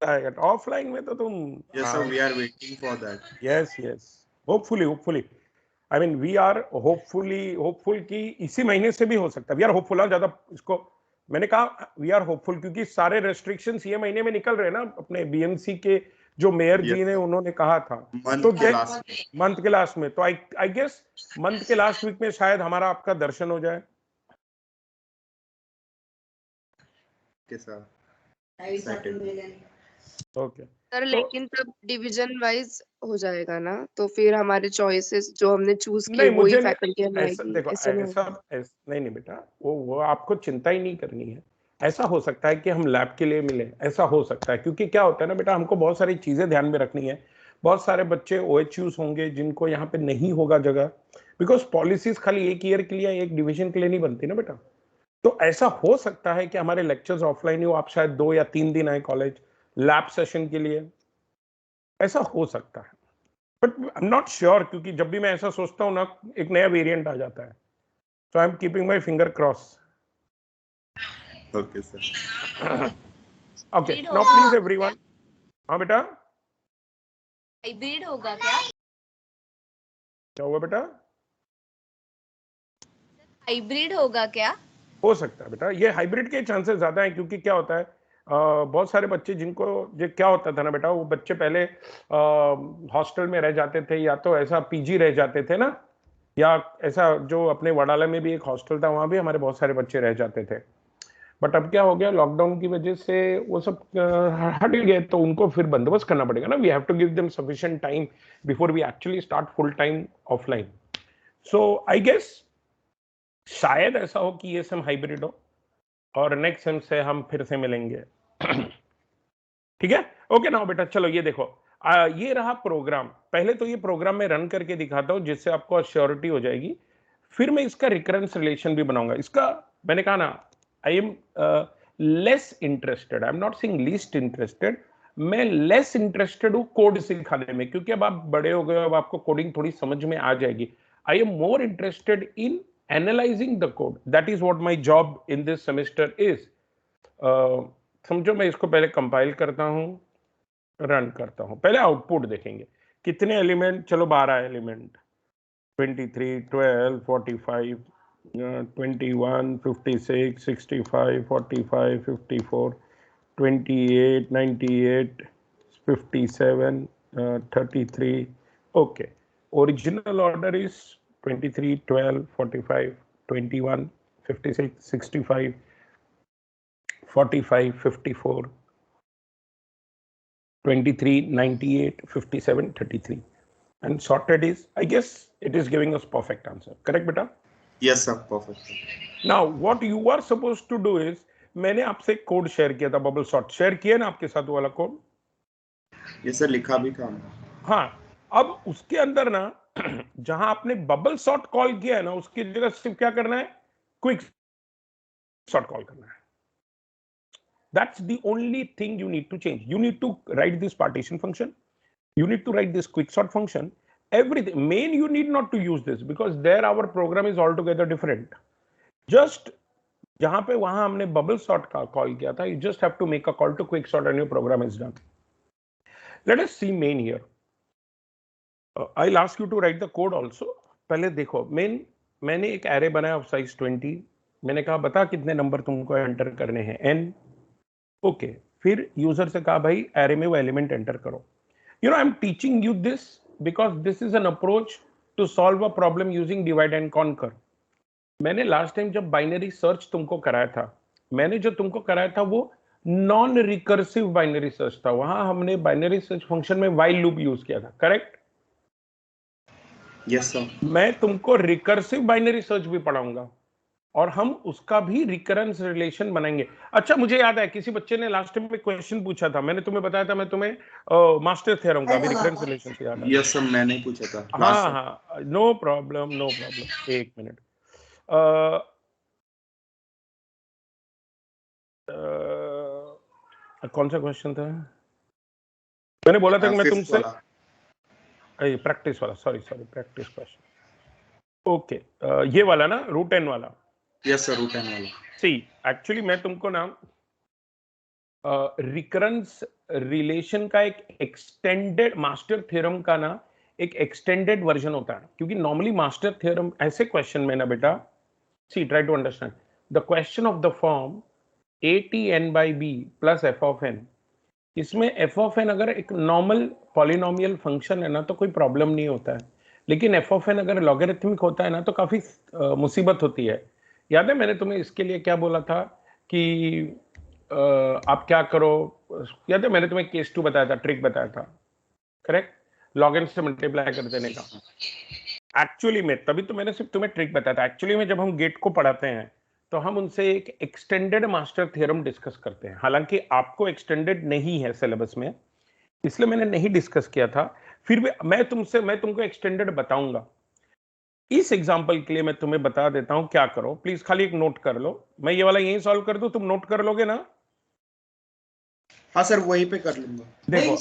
शायद ऑफलाइन में तो तुम Yes, sir. We are waiting for that. Yes yes hopefully I mean we are hopeful कि इसी महीने से भी हो सकता है। वी आर होपफुल, ज्यादा इसको मैंने कहा वी आर होपफुल क्योंकि सारे रेस्ट्रिक्शंस ये महीने में निकल रहे हैं ना। अपने बीएमसी के जो मेयर Yes, जी ने sir. उन्होंने कहा था Month तो के last में. मंथ के लास्ट में, तो आई गेस मंथ के लास्ट वीक में शायद हमारा आपका दर्शन हो जाए। Okay, sir. ओके सर लेकिन तब डिवीजन वाइज हो जाएगा ना, तो फिर हमारे चॉइसेस जो हमने चूज किए नहीं वही मुझे फैकल्टी हमें ऐसा आएगी, देखो ऐसा नहीं होगा? नहीं बेटा, वो आपको चिंता ही नहीं करनी है। ऐसा हो सकता है कि हम लैब के लिए मिले, ऐसा हो सकता है क्योंकि क्या होता है ना बेटा, हमको बहुत सारी चीजें ध्यान में रखनी है। बहुत सारे बच्चे OHUs होंगे जिनको यहाँ पे नहीं होगा जगह, बिकॉज पॉलिसीज खाली एक ईयर के लिए एक डिवीजन के लिए नहीं बनती ना बेटा। तो ऐसा हो सकता है कि हमारे लेक्चर्स ऑफलाइन ही हो, आप शायद 2 या 3 दिन आए कॉलेज लैब सेशन के लिए, ऐसा हो सकता है। But I am not sure क्योंकि जब भी मैं ऐसा सोचता हूँ ना एक नया वेरिएंट आ जाता है। So I am keeping my finger cross. Okay, sir. Okay now please everyone. हाँ बेटा, हाइब्रिड होगा क्या? क्या हुआ बेटा? हाइब्रिड होगा क्या? हो सकता है बेटा, ये हाइब्रिड के चांसेस ज्यादा हैं क्योंकि क्या होता है बहुत सारे बच्चे जिनको जो क्या होता था ना बेटा, वो बच्चे पहले हॉस्टल में रह जाते थे या तो ऐसा पीजी रह जाते थे ना, या ऐसा जो अपने वडाला में भी एक हॉस्टल था वहां भी हमारे बहुत सारे बच्चे रह जाते थे। बट अब क्या हो गया, लॉकडाउन की वजह से वो सब हट गए, तो उनको फिर बंदोबस्त करना पड़ेगा ना। We have to give them sufficient time before we actually start full time offline. So I guess शायद ऐसा हो कि ये सेम हाइब्रिड हो और नेक्स्ट सेम से हम फिर से मिलेंगे। ठीक है, ओके नाउ बेटा चलो ये देखो, ये रहा प्रोग्राम। पहले तो ये प्रोग्राम मैं रन करके दिखाता हूं जिससे आपको अश्योरिटी हो जाएगी, फिर मैं इसका रिकरेंस रिलेशन भी बनाऊंगा। इसका मैंने कहा ना, I am less interested, I am not saying least interested, मैं लेस इंटरेस्टेड हूं कोड सिखाने में क्योंकि अब आप बड़े हो गए, अब आपको कोडिंग थोड़ी समझ में आ जाएगी। I am more interested in analysing the code, that is what my job in this semester is. समझो, मैं इसको पहले कंपाइल करता हूं, रन करता हूं, पहले आउटपुट देखेंगे कितने एलिमेंट। चलो 12 element, 23, 12, 45, 21, 56, 65, 45, 54, 28, 98, 57, 33. Okay. Original order is 23, 12, 45, 21, 56, 65, 45, 54, 23, 98, 57, 33. And sorted is, I guess it is giving us perfect answer. Correct, beta? Yes, sir. Perfect. Now, what you are supposed to do is, मैंने आपसे code share किया था, bubble sort share किया ना आपके साथ वाला code. Yes, sir. लिखा भी था। हाँ, अब उसके अंदर ना जहां आपने बबल सॉर्ट कॉल किया है ना, उसकी जगह सिर्फ क्या करना है, क्विक सॉर्ट कॉल करना है। That's the only thing you need to change. You need to write this partition function. You need to write this quicksort function. Everything main you need not to use this because there our program is altogether different. Just जहां पे वहां हमने bubble sort का call किया था, you just have to make a call to quicksort and your program is done. Let us see main here. I'll ask you to write the code also. पहले देखो main, मैंने एक array बनाया of size 20. मैंने कहा बता कितने number तुमको एंटर करने हैं, n. ओके फिर यूजर से कहा भाई array में वो एलिमेंट एंटर करो। You know, I'm teaching you this because this is an approach to solve a problem using divide and conquer. मैंने लास्ट टाइम जब बाइनरी सर्च तुमको कराया था, मैंने जो तुमको कराया था वो नॉन रिकर्सिव बाइनरी सर्च था। वहां हमने बाइनरी सर्च फंक्शन में while लूप यूज किया था, करेक्ट? Yes, sir. मैं तुमको रिकर्सिव बाइनरी सर्च भी पढ़ाऊंगा और हम उसका भी रिकरेंस रिलेशन बनाएंगे। अच्छा मुझे याद है किसी बच्चे ने लास्ट टाइम में क्वेश्चन पूछा था, मैंने तुम्हें बताया था मैं तुम्हें मास्टर थ्योरम का भी रिकरेंस रिलेशन से याद है। Yes, sir. मैंने पूछा था। हाँ हाँ, नो प्रॉब्लम नो प्रॉब्लम, एक मिनट। कौन सा क्वेश्चन था? मैंने बोला था कि मैं तुमसे प्रैक्टिस वाला, सॉरी प्रैक्टिस क्वेश्चन। ओके, ये वाला ना, रूट एन वाला। यस सर, रूट एन वाला। सी एक्चुअली मैं तुमको ना रिकरेंस रिलेशन का एक एक्सटेंडेड मास्टर थ्योरम का ना एक एक्सटेंडेड वर्जन होता है, क्योंकि नॉर्मली मास्टर थ्योरम ऐसे क्वेश्चन में ना बेटा, see try to understand the question of the form ATN by B plus f of n, इसमें f of n अगर एक नॉर्मल पॉलिनोमियल फंक्शन है ना तो कोई प्रॉब्लम नहीं होता है, लेकिन f of n अगर लॉगरिथमिक होता है ना तो काफी मुसीबत होती है। याद है मैंने तुम्हें इसके लिए क्या बोला था कि आप क्या करो, याद है मैंने तुम्हें केस 2 बताया था, ट्रिक बताया था, करेक्ट, लॉग एन से मल्टीप्लाई कर देने का। एक्चुअली में तभी तो मैंने सिर्फ तुम्हें ट्रिक बताया था, एक्चुअली में जब हम गेट को पढ़ाते हैं तो हम उनसे एक एक्सटेंडेड मास्टर थ्योरम डिस्कस करते हैं, हालांकि आपको एक्सटेंडेड नहीं है सिलेबस में, इसलिए मैंने नहीं डिस्कस किया था। फिर भी मैं तुमको एक्सटेंडेड बताऊंगा। इस एग्जांपल के लिए मैं तुम्हें बता देता हूं क्या करो, प्लीज खाली एक नोट कर लो, मैं ये वाला यहीं सॉल्व कर दूं, तुम नोट कर लोगे ना? हाँ सर वहीं पे कर लूंगा। देखो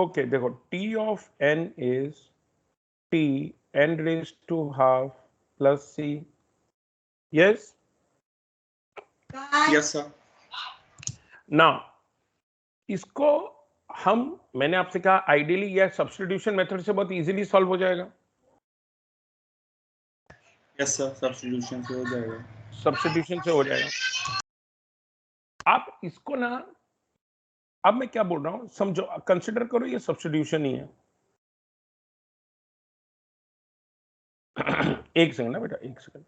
ओके, देखो t of n is t n raised to half plus c, yes yes sir. Now इसको मैंने आपसे कहा आइडियली यह सब्स्टिट्यूशन मेथड से बहुत इजीली सॉल्व हो जाएगा। यस सर, सब्स्टिट्यूशन से हो जाएगा। सब्स्टिट्यूशन से हो जाएगा। आप इसको ना, अब मैं क्या बोल रहा हूं समझो, कंसिडर करो ये सब्स्टिट्यूशन ही है। एक सेकंड ना बेटा, एक सेकंड।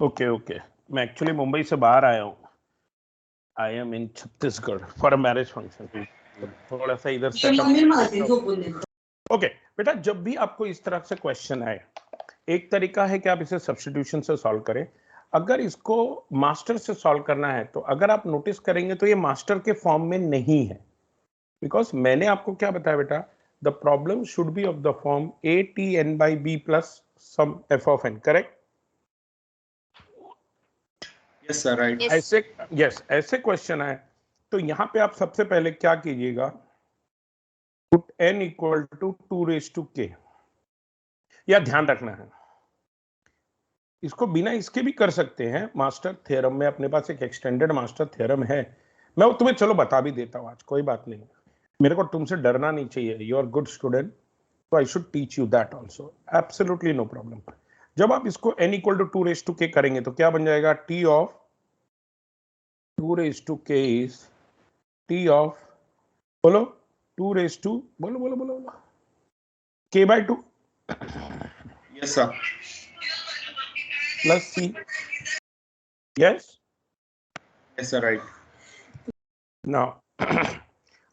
ओके ओके, मैं एक्चुअली मुंबई से बाहर आया हूँ, I am in Chhattisgarh for a marriage function, थोड़ा सा इधर सेटअप। ओके बेटा, जब भी आपको इस तरह से क्वेश्चन आए, एक तरीका है कि आप इसे सब्स्टिट्यूशन से सॉल्व करें। अगर इसको मास्टर से सॉल्व करना है तो अगर आप नोटिस करेंगे तो ये मास्टर के फॉर्म में नहीं है, बिकॉज मैंने आपको क्या बताया बेटा, the problem should be of the form ATN by B plus sum f of n, correct? Yes sir, right. ऐसे क्वेश्चन आए तो यहां पे आप सबसे पहले क्या कीजिएगा, put n equal to 2 raised to k, या ध्यान रखना है इसको बिना इसके भी कर सकते हैं, मास्टर थ्योरम में अपने पास एक एक्सटेंडेड मास्टर थ्योरम है, मैं वो तुम्हें चलो बता भी देता हूं आज, कोई बात नहीं, मेरे को तुमसे डरना नहीं चाहिए, यू आर गुड स्टूडेंट, तो I should teach you that also, absolutely no problem. जब आप इसको n equal to 2 raised to k करेंगे तो क्या बन जाएगा, t of 2 raised to k is t of, बोलो 2 raised to, बोलो बोलो बोलो बोलो, k by 2 yes sir. Plus c, yes yes sir, right. Now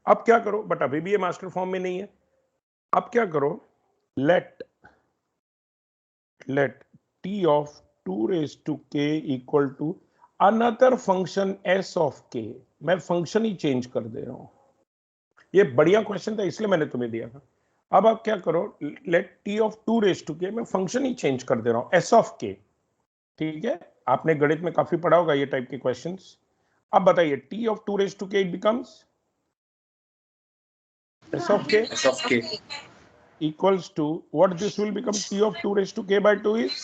अब क्या करो, बट अभी भी ये मास्टर फॉर्म में नहीं है, अब क्या करो, let t of 2 raised to k equal to another function s of k, मैं फंक्शन ही चेंज कर दे रहा हूं, ये बढ़िया क्वेश्चन था इसलिए मैंने तुम्हें दिया था। अब आप क्या करो, let t of 2 raised to k, मैं फंक्शन ही चेंज कर दे रहा हूं, s ऑफ k, ठीक है, आपने गणित में काफी पढ़ा होगा ये टाइप के क्वेश्चंस। अब बताइए t of 2 raised to k it becomes s of k S of के equals to what this will become, t of 2 raised to k by 2 is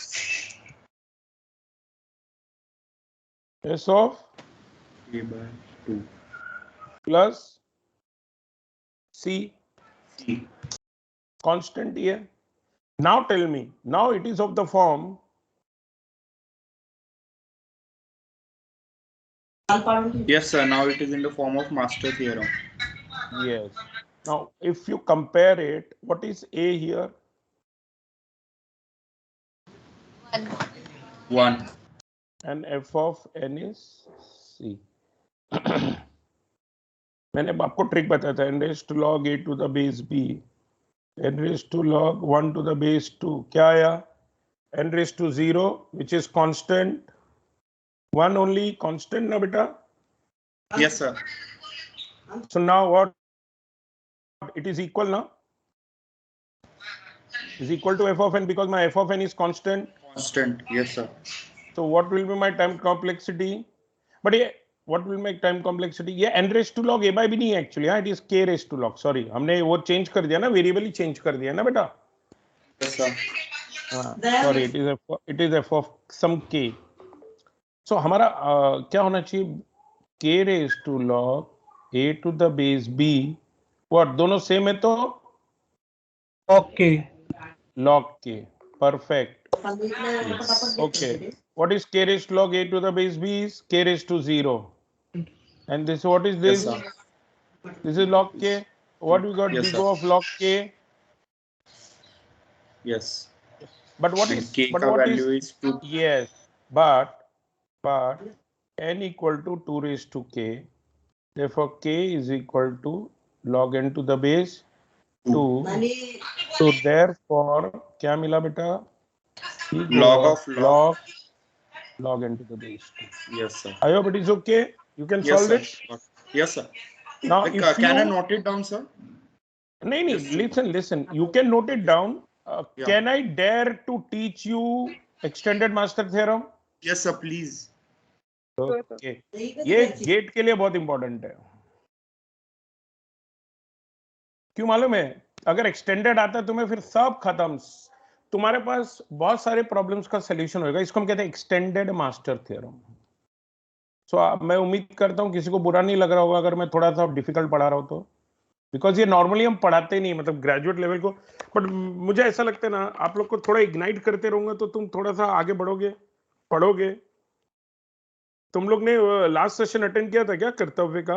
s of के by 2 plus c, C. constant here. Now tell me, now it is of the form Yes sir, now it is in the form of master theorem. Yes. Now, if you compare it, what is A here? 1. 1. And f of n is C. मैंने आपको trick बताया था, n raised to log a to the base b, n raised to log 1 to the base 2, क्या आया? n raised to 0, which is constant, 1 only constant ना बेटा? Yes, sir. So now what? It is equal now? Is equal to f of n because my f of n is constant. Constant. Yes, sir. So what will be my time complexity? But ये what will make time complexity? ये n raised to log a by b नहीं है actually, हाँ, it is k raised to log. Sorry, हमने वो change कर दिया ना, variable ही change कर दिया ना बेटा. Yes, sir. हाँ, sorry, it is f of some k. So हमारा क्या होना चाहिए? k raised to log a to the base b. What दोनों same है तो Okay. log k. Perfect. Yes. Okay. What is k raised to log a to the base b is k raised to 0. And this, what is Yes, this? sir. This is log k. What we got? Yes, We sir. go of log k. Yes. But what And is? k But का what value is 2. Yes. But n equal to 2 raised to k. Therefore, k is equal to log n to the base 2. So therefore, क्या मिला बेटा? We go Log of log. log n to the base 2. Yes, sir. I hope it is okay. You can Yes, solve sir. it. Yes, sir. Now, Like, if can I you note it down, sir? नहीं, Yes, sir. listen. You can note it down. Yeah. Can I dare to teach you extended master theorem? Yes, sir. Please. Okay. ये gate के लिए बहुत important है. क्यों मालूम है? अगर एक्सटेंडेड आता है तुम्हें फिर सब खत्म. तुम्हारे पास बहुत सारे प्रॉब्लम्स का सोल्यूशन होगा. इसको हम कहते हैं एक्सटेंडेड मास्टर थ्योरम. सो मैं उम्मीद करता हूँ किसी को बुरा नहीं लग रहा होगा अगर मैं थोड़ा सा डिफिकल्ट पढ़ा रहा हूँ तो, बिकॉज ये नॉर्मली हम पढ़ाते नहीं, मतलब ग्रेजुएट लेवल को. बट मुझे ऐसा लगता है ना, आप लोग को थोड़ा इग्नाइट करते रहूंगा तो तुम थोड़ा सा आगे बढ़ोगे, पढ़ोगे. तुम लोग ने लास्ट सेशन अटेंड किया था क्या कर्तव्य का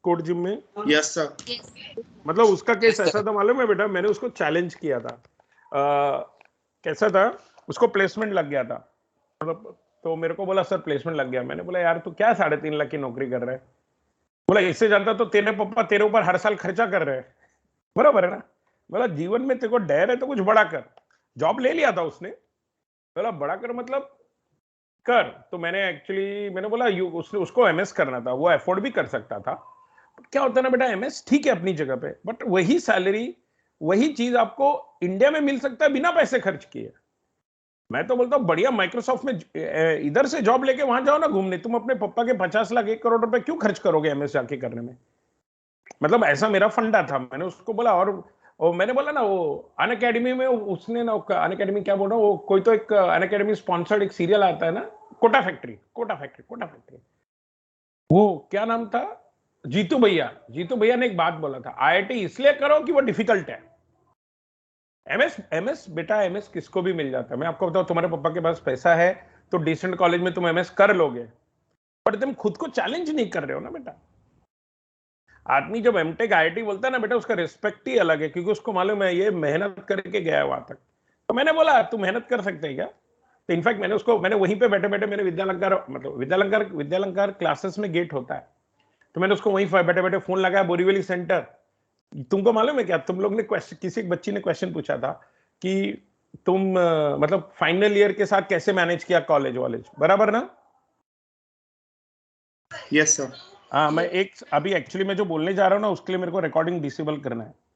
कोड जिम में? Yes, sir. मतलब उसका केस ऐसा था मालूम है बेटा, मैंने उसको चैलेंज किया था. कैसा था? उसको प्लेसमेंट लग गया था, मतलब तो मेरे को बोला सर प्लेसमेंट लग गया. मैंने बोला यार तू क्या 3.5 लाख की नौकरी कर रहा है? बोला इससे जानता तो तेरे पापा तेरे ऊपर हर साल खर्चा कर रहे हैं. बराबर है ना? बोला जीवन में तेरे को डर है तो कुछ बड़ा कर. जॉब ले लिया था उसने. बोला बड़ा कर मतलब कर. तो मैंने बोला उसको एमएस करना था, वो अफोर्ड भी कर सकता था. क्या होता है ना बेटा, एमएस ठीक है अपनी जगह पे, बट वही सैलरी वही चीज आपको इंडिया में मिल सकता है बिना पैसे खर्च किए. मैं तो बोलता हूँ बढ़िया माइक्रोसॉफ्ट में इधर से जॉब लेके वहां जाओ ना घूमने. तुम अपने पापा के 50 लाख 1 करोड़ रुपए क्यों खर्च करोगे एमएस जाके करने में? मतलब ऐसा मेरा फंडा था. मैंने उसको बोला, और मैंने बोला ना वो अनअकैडमी में उसने ना, अनअकैडमी क्या बोल रहा हूँ, वो कोई तो एक अनअकैडमी स्पॉन्सर्ड एक सीरियल आता है ना, कोटा फैक्ट्री. वो क्या नाम था, जीतू भैया ने एक बात बोला था, आईआईटी इसलिए करो कि वो डिफिकल्ट है. एमएस बेटा, एमएस किसको भी मिल जाता है. मैं आपको बताऊं, तुम्हारे पापा के पास पैसा है तो डिसेंट कॉलेज में तुम एमएस कर लोगे, बट तुम खुद को चैलेंज नहीं कर रहे हो ना बेटा. आदमी जब एमटेक आईआईटी बोलता है ना बेटा, उसका रिस्पेक्ट ही अलग है, क्योंकि उसको मालूम है ये मेहनत करके गया है वहां तक. तो मैंने बोला तू मेहनत कर सकते हैं क्या? तो इनफैक्ट मैंने वहीं पे बैठे बैठे, मैंने विद्यालंकार क्लासेस में गेट होता है, तो मैंने उसको वहीं बैठे बैठे फोन लगाया, बोरीवली सेंटर. तुमको मालूम है क्या, तुम लोग ने किसी एक बच्ची ने क्वेश्चन पूछा था कि तुम मतलब फाइनल ईयर के साथ कैसे मैनेज किया कॉलेज वॉलेज, बराबर ना? Yes, sir. हाँ, मैं अभी एक्चुअली मैं जो बोलने जा रहा हूँ ना उसके लिए मेरे को रिकॉर्डिंग डिसेबल करना है.